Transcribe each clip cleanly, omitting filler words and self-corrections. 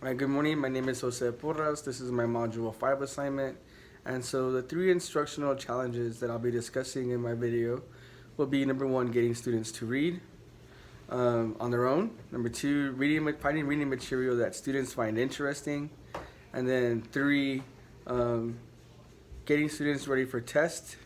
Hi, good morning. My name is Jose Porras. This is my Module 5 assignment. And so the three instructional challenges that I'll be discussing in my video will be number one, getting students to read on their own. Number two, finding reading material that students find interesting. And then three, getting students ready for tests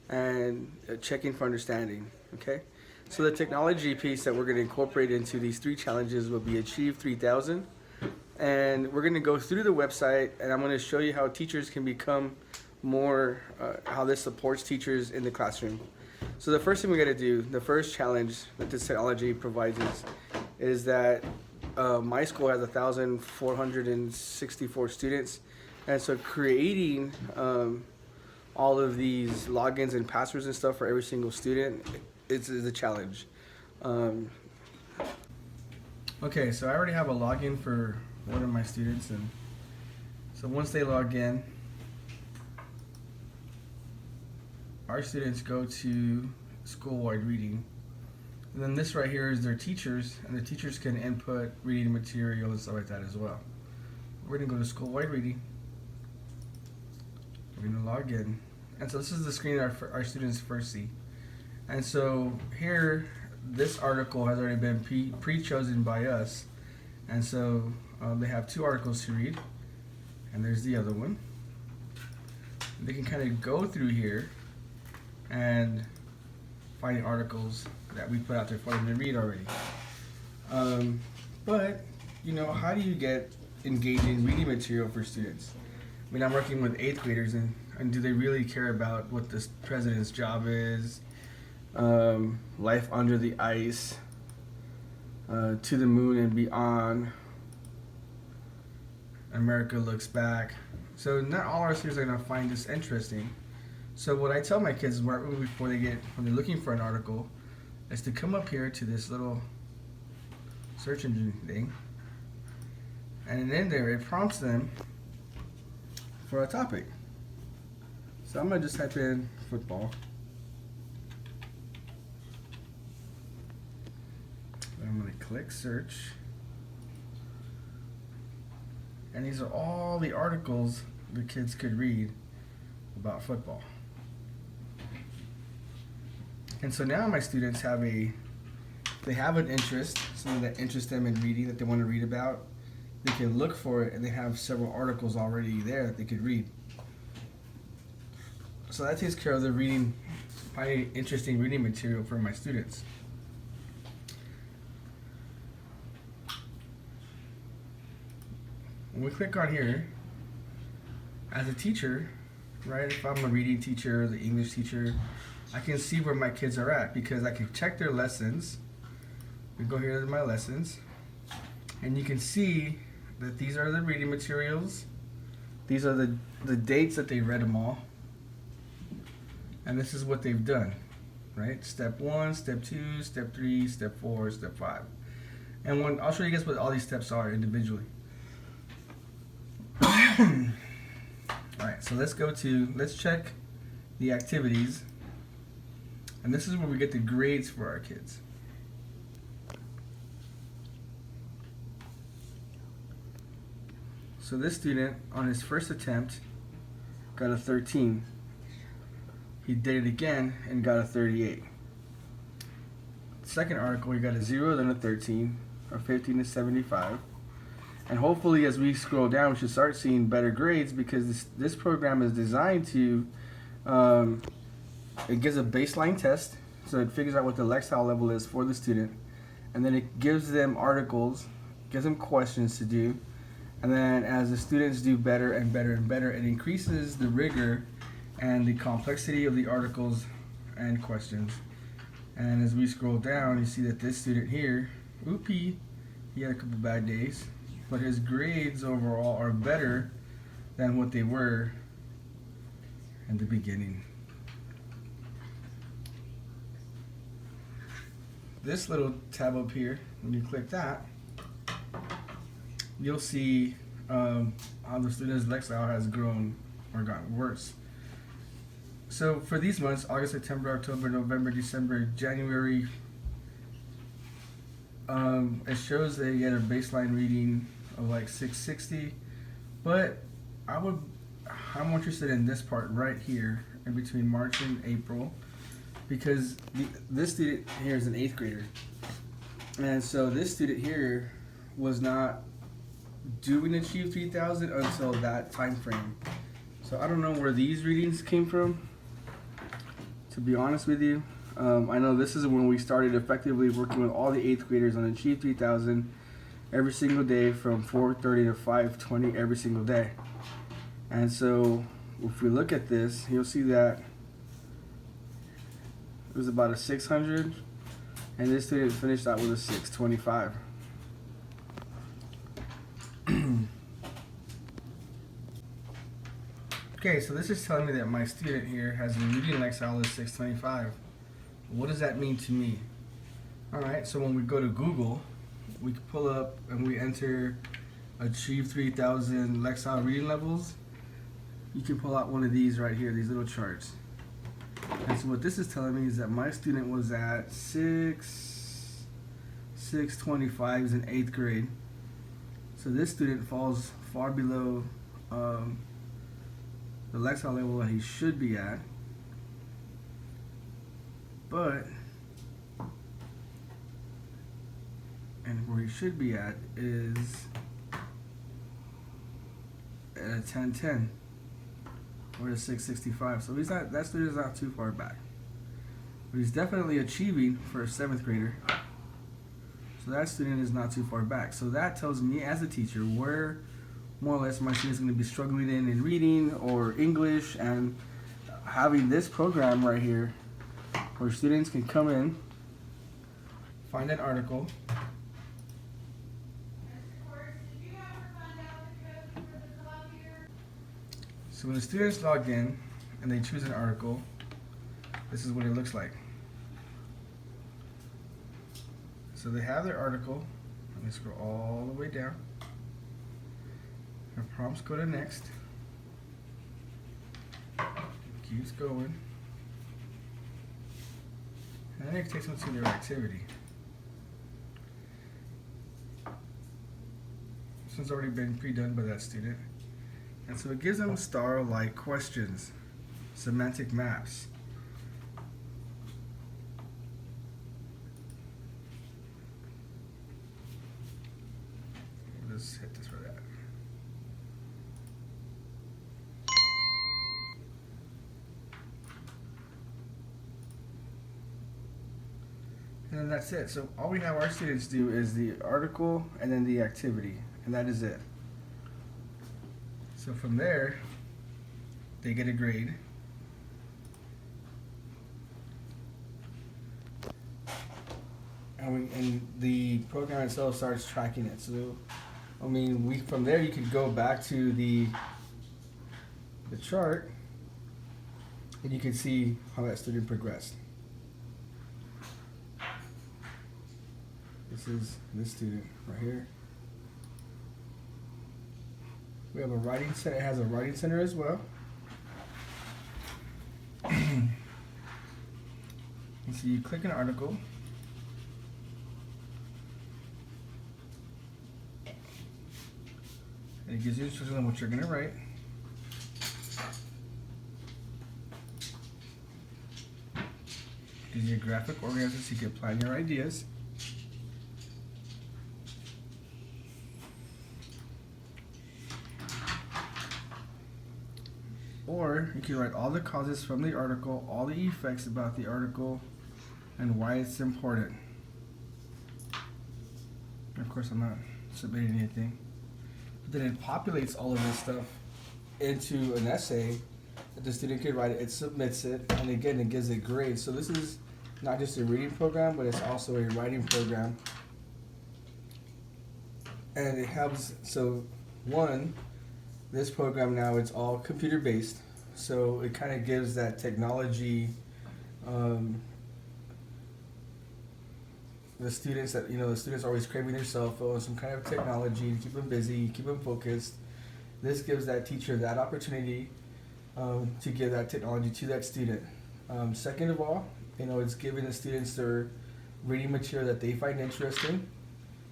and checking for understanding. Okay? So the technology piece that we're going to incorporate into these three challenges will be Achieve 3000. And we're going to go through the website, and I'm going to show you how teachers can become more, how this supports teachers in the classroom. So the first thing we got to do, the first challenge that this technology provides is that my school has 1,464 students, and so creating all of these logins and passwords and stuff for every single student is a challenge. Okay, so I already have a login for one of my students, and so once they log in, our students go to school-wide reading, and then this right here is their teachers, and the teachers can input reading material and stuff like that as well. We're gonna go to school-wide reading. We're gonna log in, and so this is the screen our students first see. And so here, this article has already been pre-chosen by us, and so they have two articles to read, and there's the other one. They can kind of go through here and find articles that we put out there for them to read already. But, you know, how do you get engaging reading material for students? I mean, I'm working with 8th graders, and do they really care about what the president's job is? Life under the ice, To the Moon and Beyond, America Looks Back. So not all our students are going to find this interesting. So what I tell my kids is right before when they're looking for an article, is to come up here to this little search engine thing, and in there it prompts them for a topic. So I'm going to just type in football. I'm going to click search, and these are all the articles the kids could read about football. And so now my students have an interest, something that interests them in reading that they want to read about. They can look for it, and they have several articles already there that they could read. So that takes care of the finding interesting reading material for my students. When we click on here, as a teacher, right, if I'm a reading teacher, the English teacher, I can see where my kids are at because I can check their lessons. We go here to my lessons, and you can see that these are the reading materials. These are the dates that they read them all, and this is what they've done, right? Step 1, step 2, step 3, step 4, step 5. And I'll show you guys what all these steps are individually. Alright, so let's check the activities, and this is where we get the grades for our kids. So this student, on his first attempt, got a 13. He did it again and got a 38. Second article, he got a 0, then a 13, or 15 to 75. And hopefully as we scroll down, we should start seeing better grades because this program is designed to, it gives a baseline test, so it figures out what the Lexile level is for the student. And then it gives them articles, gives them questions to do. And then as the students do better and better and better, it increases the rigor and the complexity of the articles and questions. And as we scroll down, you see that this student here, he had a couple bad days, but his grades overall are better than what they were in the beginning. This little tab up here, when you click that, you'll see how the student's Lexile has grown or gotten worse. So for these months, August, September, October, November, December, January, it shows they get a baseline reading of like 660, but I'm more interested in this part right here in between March and April, because this student here is an 8th grader, and so this student here was not doing Achieve 3000 until that time frame. So I don't know where these readings came from, to be honest with you. I know this is when we started effectively working with all the 8th graders on Achieve 3000 every single day from 4:30 to 5:20 every single day. And so if we look at this, you'll see that it was about a 600, and this student finished out with a 625. Okay, so this is telling me that my student here has a reading Lexile of 625. What does that mean to me? Alright, so when we go to Google, we can pull up and we enter Achieve 3000 Lexile reading levels. You can pull out one of these right here, these little charts. And so what this is telling me is that my student was at 625 in 8th grade. So this student falls far below the Lexile level that he should be at, but and where he should be at is at a 1010 or a 665. So he's not, that student is not too far back, but he's definitely achieving for a 7th grader. So that student is not too far back. So that tells me as a teacher where more or less my students going to be struggling in reading or English, and having this program right here where students can come in, find an article, so when the students log in and they choose an article, this is what it looks like. So they have their article. Let me scroll all the way down. Our prompts go to next. It keeps going. And then it takes them to their activity. This one's already been pre-done by that student. And so it gives them star-like questions, semantic maps. Let's hit this for that. And then that's it. So all we have our students do is the article and then the activity, and that is it. So from there, they get a grade. And the program itself starts tracking it. So, I mean, from there you could go back to the chart, and you can see how that student progressed. This is this student right here. We have a writing center. It has a writing center as well. And so you click an article. And it gives you instructions on what you're going to write. It gives you a graphic organizer so you can plan your ideas. Or you can write all the causes from the article, all the effects about the article, and why it's important. And of course, I'm not submitting anything. But then it populates all of this stuff into an essay that the student can write. It submits it, and again, it gives it grades. So this is not just a reading program, but it's also a writing program. And it helps, so one, this program now, it's all computer based, so it kind of gives that technology, the students that, the students are always craving their cell phone, some kind of technology to keep them busy, keep them focused. This gives that teacher that opportunity to give that technology to that student. Second of all, it's giving the students their reading material that they find interesting.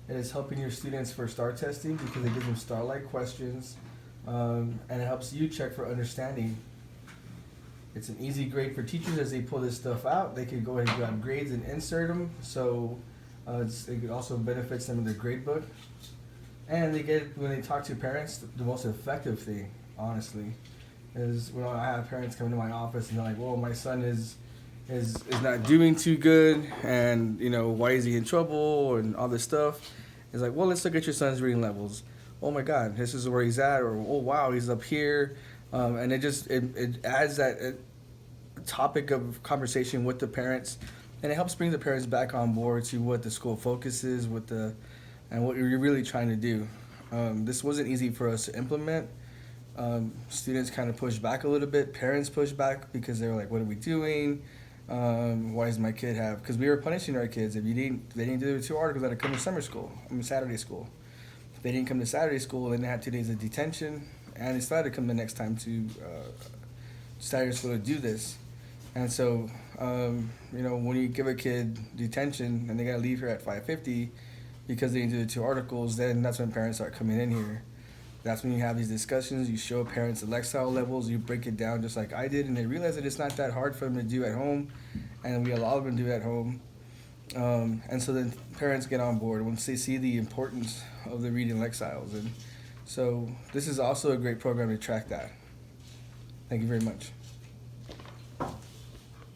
It is helping your students for STAR testing because it gives them STAR-like questions, and it helps you check for understanding. It's an easy grade for teachers as they pull this stuff out. They can go ahead and grab grades and insert them. So it also benefits them in their grade book. And they get, when they talk to parents, the most effective thing, honestly, is when I have parents come into my office and they're like, "Well, my son is not doing too good, and why is he in trouble and all this stuff." It's like, well, let's look at your son's reading levels. Oh my God, this is where he's at, or oh wow, he's up here, and it adds that topic of conversation with the parents, and it helps bring the parents back on board to what the school focuses, and what you're really trying to do. This wasn't easy for us to implement. Students kind of pushed back a little bit. Parents pushed back because they were like, "What are we doing? Why does my kid have?" Because we were punishing our kids if they didn't do their 2 articles. They had to come to Saturday school. If they didn't come to Saturday school, then they had 2 days of detention, and they still had to come the next time to Saturday school to do this. And so, when you give a kid detention and they gotta leave here at 5:50 because they didn't do the 2 articles, then that's when parents start coming in here. That's when you have these discussions. You show parents the lifestyle levels. You break it down just like I did, and they realize that it's not that hard for them to do at home, and we allow them to do at home. And so then parents get on board once they see the importance of the reading lifestyles. And so this is also a great program to track that. Thank you very much.